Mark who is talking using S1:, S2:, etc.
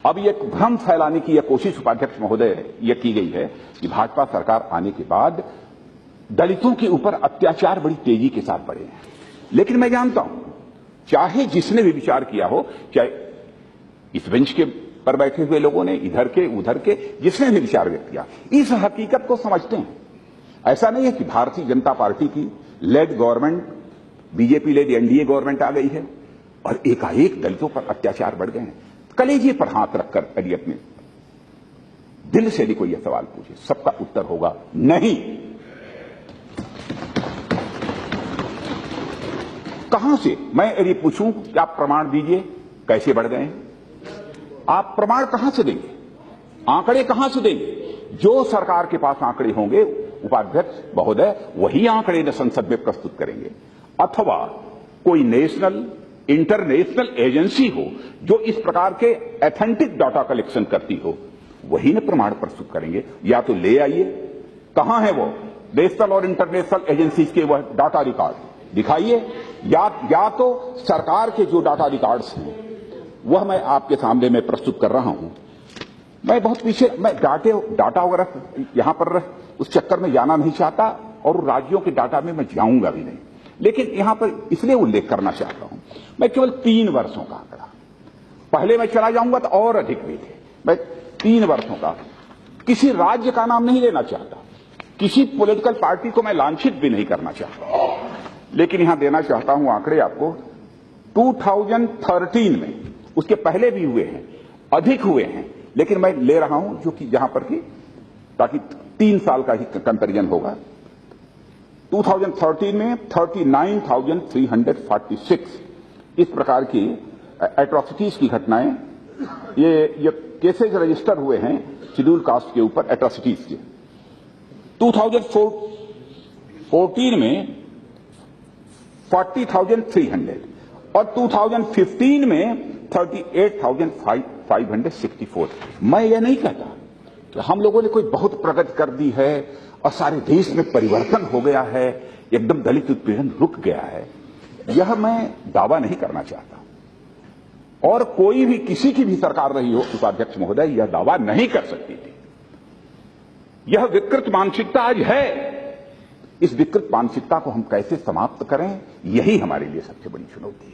S1: अब ये भ्रम फैलाने की यह कोशिश उपाध्यक्ष महोदय यह की गई है कि भाजपा सरकार आने के बाद दलितों के ऊपर अत्याचार बड़ी तेजी के साथ बढ़े हैं। लेकिन मैं जानता हूं, चाहे जिसने भी विचार किया हो, चाहे इस बेंच के पर बैठे हुए लोगों ने, इधर के उधर के, जिसने भी विचार व्यक्त किया, इस हकीकत को समझते हैं। ऐसा नहीं है कि भारतीय जनता पार्टी की led government, BJP led NDA government आ गई है और एकाएक दलितों पर अत्याचार बढ़ गए हैं। कलेजे पर हाथ रखकर यदि अपने दिल से यदि कोई यह सवाल पूछे, सबका उत्तर होगा नहीं। कहां से? मैं यदि पूछूं कि आप प्रमाण दीजिए कैसे बढ़ गए हैं, आप प्रमाण कहां से देंगे, आंकड़े कहां से देंगे? जो सरकार के पास आंकड़े होंगे उपाध्यक्ष महोदय, वही आंकड़े न संसद में प्रस्तुत करेंगे, अथवा कोई नेशनल इंटरनेशनल एजेंसी हो जो इस प्रकार के एथेंटिक डाटा कलेक्शन करती हो, वही न प्रमाण प्रस्तुत करेंगे। या तो ले आइए, कहां है वो नेशनल और इंटरनेशनल एजेंसीज के वह डाटा रिकॉर्ड दिखाइए, या तो सरकार के जो डाटा रिकॉर्ड्स हैं वह मैं आपके सामने में प्रस्तुत कर रहा हूं। मैं बहुत पीछे, मैं डाटा वगैरह यहां पर उस चक्कर में जाना नहीं चाहता और राज्यों के डाटा में मैं जाऊंगा भी नहीं, लेकिन यहां पर इसलिए उल्लेख करना चाहता हूं। मैं केवल 3 वर्षों का आंकड़ा, पहले मैं चला जाऊंगा तो और अधिक भी थे, मैं 3 वर्षों का, किसी राज्य का नाम नहीं लेना चाहता, किसी पॉलिटिकल पार्टी को मैं लांछित भी नहीं करना चाहता, लेकिन यहां देना चाहता हूं आंकड़े आपको। 2013 में, उसके पहले भी हुए हैं, अधिक हुए हैं, लेकिन मैं ले रहा हूं जो कि जहां पर कि ताकि 3 साल का ही कंपैरिजन होगा। 2013 में 39,346 इस प्रकार की एट्रोसिटीज की घटनाएं, ये केसेज रजिस्टर हुए हैं शेड्यूल कास्ट के ऊपर एट्रोसिटीज के। 2014 में 40,300 और 2015 में 38,564। मैं ये नहीं कहता कि हम लोगों ने कोई बहुत प्रगति कर दी है और सारे देश में परिवर्तन हो गया है, एकदम दलित उत्पीड़न रुक गया है, यह मैं दावा नहीं करना चाहता, और कोई भी किसी की भी सरकार रही हो उपाध्यक्ष महोदय, यह दावा नहीं कर सकती थी। यह विकृत मानसिकता आज है, इस विकृत मानसिकता को हम कैसे समाप्त करें, यही हमारे लिए सबसे बड़ी चुनौती है।